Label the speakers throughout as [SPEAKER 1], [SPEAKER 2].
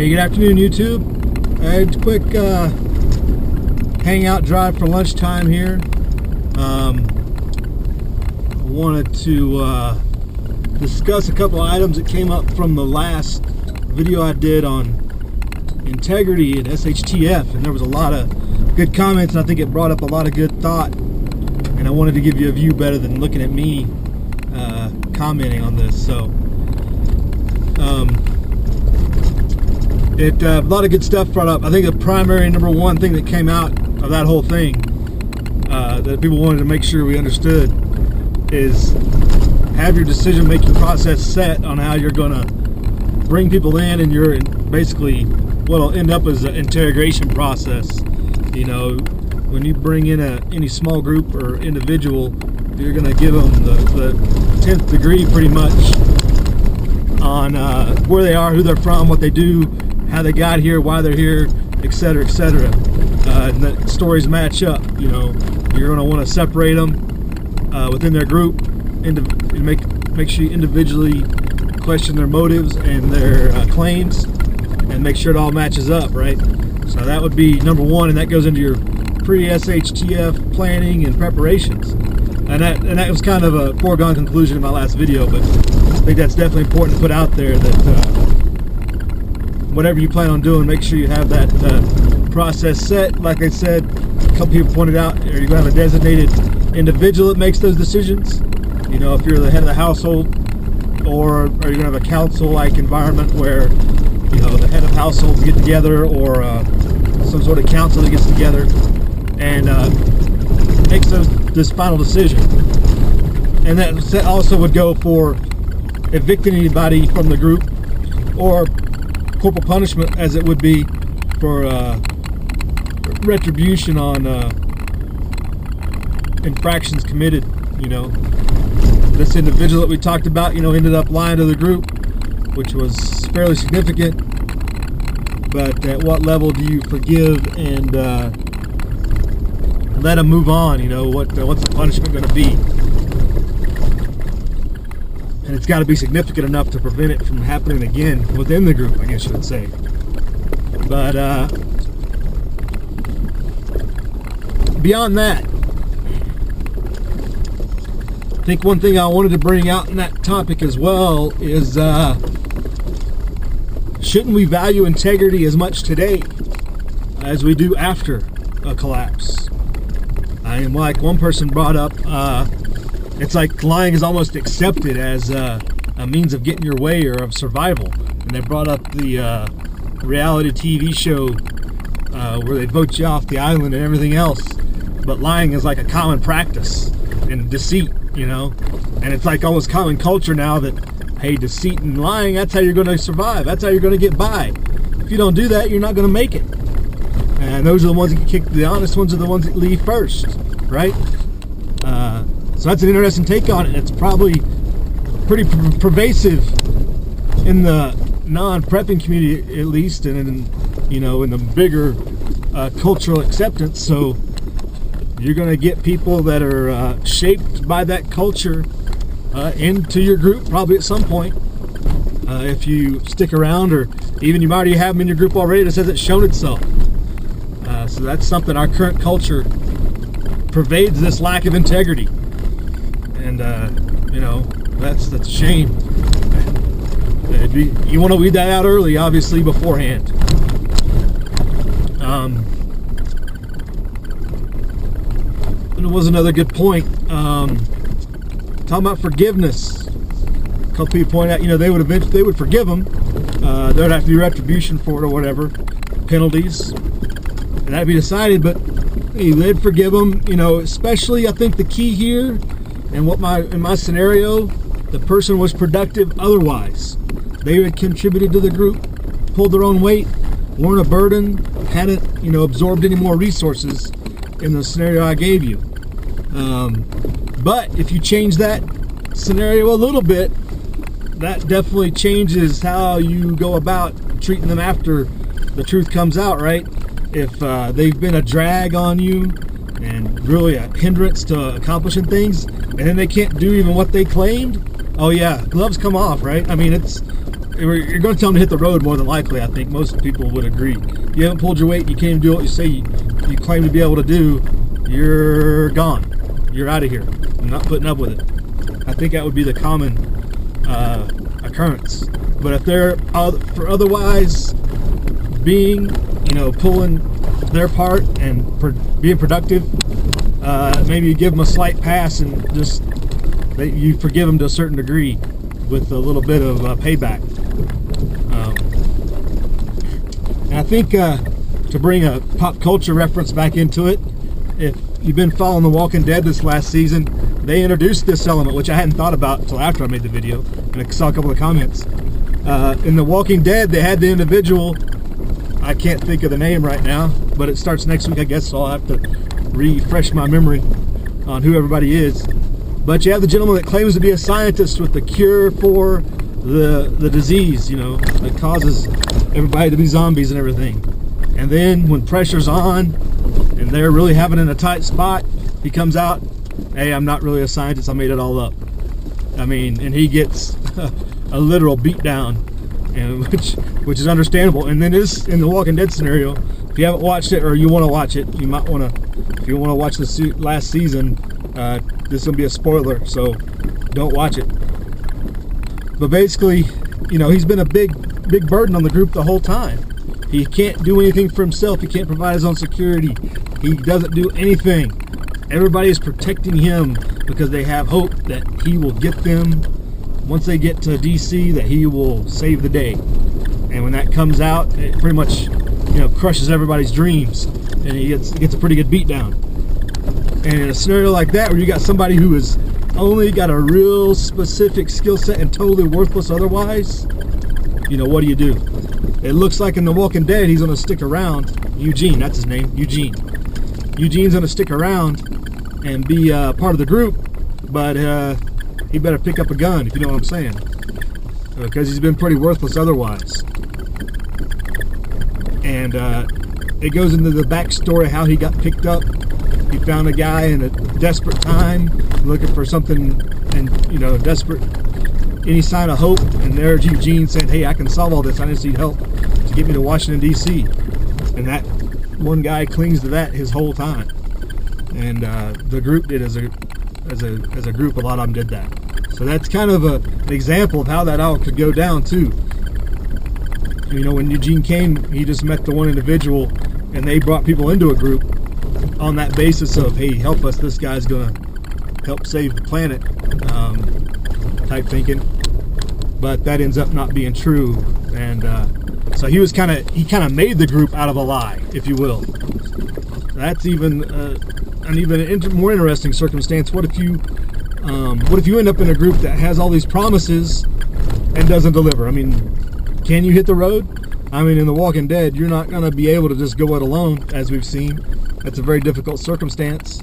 [SPEAKER 1] Hey, good afternoon, YouTube. It's a quick hangout drive for lunchtime here. I wanted to discuss a couple items that came up from the last video I did on integrity and SHTF, and there was a lot of good comments, and I think it brought up a lot of good thought, and I wanted to give you a view better than looking at me commenting on this. So a lot of good stuff brought up. I think the primary number one thing that came out of that whole thing that people wanted to make sure we understood is have your decision-making process set on how you're going to bring people in, and you're basically what'll end up as an integration process. You know, when you bring in any small group or individual, you're going to give them the 10th degree pretty much on where they are, who they're from, what they do, how they got here, why they're here, etc., etc. And the stories match up. You know, you're going to want to separate them within their group, and make sure you individually question their motives and their claims, and make sure it all matches up, right? So that would be number one, and that goes into your pre-SHTF planning and preparations. And that was kind of a foregone conclusion in my last video, but I think that's definitely important to put out there, that whatever you plan on doing, make sure you have that process set. Like I said, a couple people pointed out, are you going to have a designated individual that makes those decisions? You know, if you're the head of the household, or are you going to have a council-like environment where, you know, the head of households get together, or some sort of council that gets together and makes this final decision? And that also would go for evicting anybody from the group, or corporal punishment, as it would be for retribution on infractions committed. You know, this individual that we talked about, you know, ended up lying to the group, which was fairly significant. But at what level do you forgive and let them move on? You know, what's the punishment going to be? And it's got to be significant enough to prevent it from happening again within the group, I guess you would say. But beyond that, I think one thing I wanted to bring out in that topic as well is shouldn't we value integrity as much today as we do after a collapse? And like one person brought up, it's like lying is almost accepted as a means of getting your way or of survival. And they brought up the reality TV show where they vote you off the island and everything else. But lying is like a common practice, and deceit, you know. And it's like almost common culture now that, hey, deceit and lying, that's how you're going to survive. That's how you're going to get by. If you don't do that, you're not going to make it. And those are the ones that get kicked. The honest ones are the ones that leave first, right? So that's an interesting take on it. It's probably pretty pervasive in the non-prepping community, at least, and in, you know, in the bigger cultural acceptance. So you're going to get people that are shaped by that culture into your group probably at some point, if you stick around, or even you already have them in your group already. That says it's shown itself. So that's something. Our current culture pervades this lack of integrity, and you know, that's a shame. You want to weed that out early, obviously, beforehand. And there was another good point talking about forgiveness. A couple people pointed out, you know, they would forgive them. There would have to be retribution for it or whatever, penalties, and that'd be decided. But hey, they'd forgive them, you know. Especially, I think the key here, and in my scenario, the person was productive otherwise. They had contributed to the group, pulled their own weight, weren't a burden, hadn't, you know, absorbed any more resources in the scenario I gave you. But if you change that scenario a little bit, that definitely changes how you go about treating them after the truth comes out, right? If they've been a drag on you and really a hindrance to accomplishing things, and then they can't do even what they claimed, oh yeah, gloves come off, right? I mean, you're going to tell them to hit the road more than likely. I think most people would agree. You haven't pulled your weight, you can't even do what you say you claim to be able to do, you're gone. You're out of here. I'm not putting up with it. I think that would be the common occurrence. But if they're for otherwise being, pulling their part and being productive, maybe you give them a slight pass and just you forgive them to a certain degree with a little bit of payback. And I think to bring a pop culture reference back into it, if you've been following The Walking Dead this last season, they introduced this element, which I hadn't thought about until after I made the video, and I saw a couple of comments. In The Walking Dead, they had the individual, I can't think of the name right now, but it starts next week, I guess, so I'll have to refresh my memory on who everybody is. But you have the gentleman that claims to be a scientist with the cure for the disease, that causes everybody to be zombies and everything. And then when pressure's on and they're really having it in a tight spot, he comes out, hey, I'm not really a scientist, I made it all up. I mean, and he gets a literal beatdown, and which is understandable. And then this, in the Walking Dead scenario, if you haven't watched it or you want to watch it, you might want to, if you want to watch the last season, this is going to be a spoiler, so don't watch it. But basically, he's been a big burden on the group the whole time. He can't do anything for himself. He can't provide his own security. He doesn't do anything. Everybody is protecting him because they have hope that he will get them, once they get to DC, that he will save the day. And when that comes out, it pretty much, crushes everybody's dreams, and he gets a pretty good beatdown. And in a scenario like that, where you got somebody who has only got a real specific skill set and totally worthless otherwise, what do you do? It looks like in The Walking Dead, he's going to stick around. Eugene, that's his name, Eugene. Eugene's going to stick around and be part of the group, but he better pick up a gun, if you know what I'm saying, because he's been pretty worthless otherwise. And it goes into the backstory how he got picked up. He found a guy in a desperate time, looking for something, and desperate, any sign of hope. And there's Eugene saying, "Hey, I can solve all this. I just need help to get me to Washington D.C." And that one guy clings to that his whole time. And the group did as a group. A lot of them did that. So that's kind of an example of how that all could go down too. When Eugene came, he just met the one individual, and they brought people into a group on that basis of, hey, help us, this guy's gonna help save the planet, type thinking. But that ends up not being true, and so he kind of made the group out of a lie, if you will. That's even an more interesting circumstance. What if you end up in a group that has all these promises and doesn't deliver? I mean, can you hit the road? I mean, in The Walking Dead, you're not going to be able to just go it alone, as we've seen. That's a very difficult circumstance.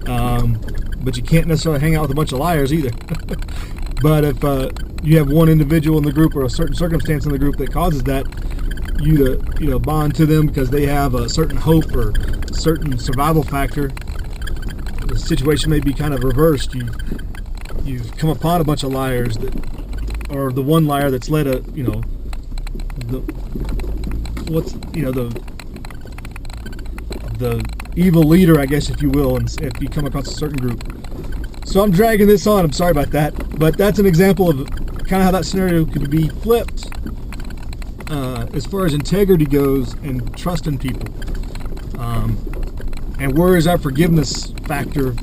[SPEAKER 1] But you can't necessarily hang out with a bunch of liars either. But if you have one individual in the group or a certain circumstance in the group that causes that, you to bond to them because they have a certain hope or a certain survival factor, the situation may be kind of reversed. You've come upon a bunch of liars or the one liar that's led the evil leader, I guess, if you will, and if you come across a certain group. So I'm dragging this on, I'm sorry about that, but that's an example of kind of how that scenario could be flipped as far as integrity goes and trust in people. And where is our forgiveness factor,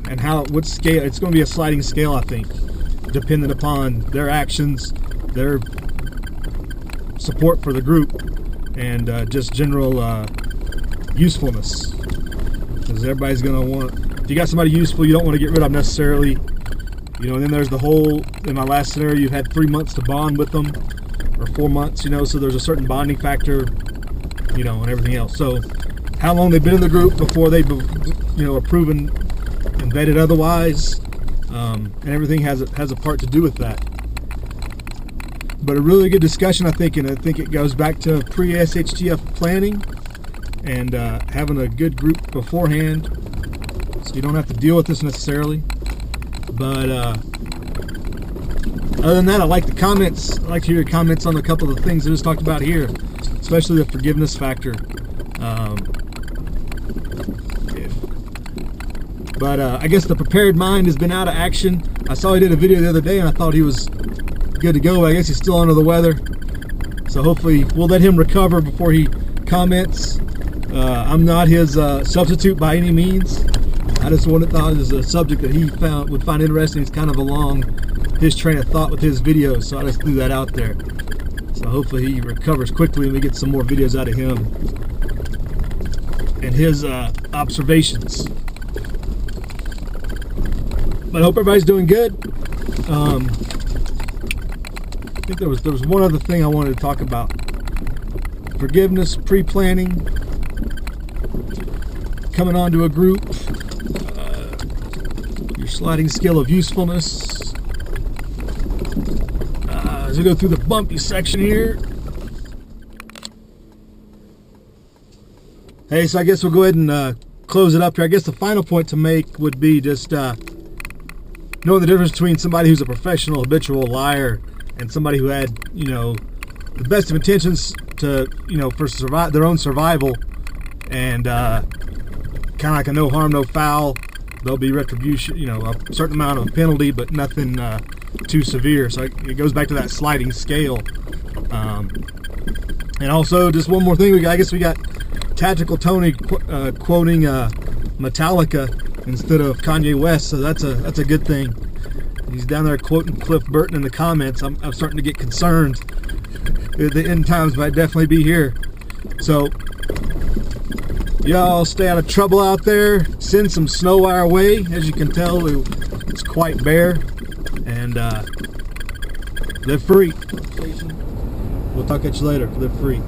[SPEAKER 1] and what scale? It's going to be a sliding scale, I think, dependent upon their actions, their support for the group, and just general usefulness. Because everybody's going to want, if you got somebody useful, you don't want to get rid of necessarily. And then there's the whole, in my last scenario, you've had 3 months to bond with them, or 4 months, so there's a certain bonding factor, and everything else. So how long they've been in the group before they've, are proven and vetted otherwise, and everything has a part to do with that. But a really good discussion, I think, and I think it goes back to pre-SHTF planning and having a good group beforehand, so you don't have to deal with this necessarily. But Other than that, I like the comments. I like to hear your comments on a couple of the things I just talked about here, especially the forgiveness factor. But I guess the prepared mind has been out of action. I saw he did a video the other day and I thought he was good to go, but I guess he's still under the weather. So hopefully we'll let him recover before he comments. I'm not his substitute by any means. I just thought it was a subject that he would find interesting. It's kind of along his train of thought with his videos, so I just threw that out there. So hopefully he recovers quickly and we get some more videos out of him and his observations. But I hope everybody's doing good. I think there was one other thing I wanted to talk about. Forgiveness, pre-planning, coming onto a group, your sliding scale of usefulness. As we go through the bumpy section here. Hey, so I guess we'll go ahead and close it up here. I guess the final point to make would be just knowing the difference between somebody who's a professional habitual liar and somebody who had, the best of intentions to, for their own survival, and kind of like a no harm, no foul. There'll be retribution, a certain amount of penalty, but nothing too severe. So it goes back to that sliding scale. And also, just one more thing. I guess we got Tactical Tony quoting Metallica instead of Kanye West, so that's a good thing. He's down there quoting Cliff Burton in the comments. I'm starting to get concerned. The end times might definitely be here. So y'all stay out of trouble out there. Send some snow our way. As you can tell, it's quite bare. And live free. We'll talk at you later. Live free.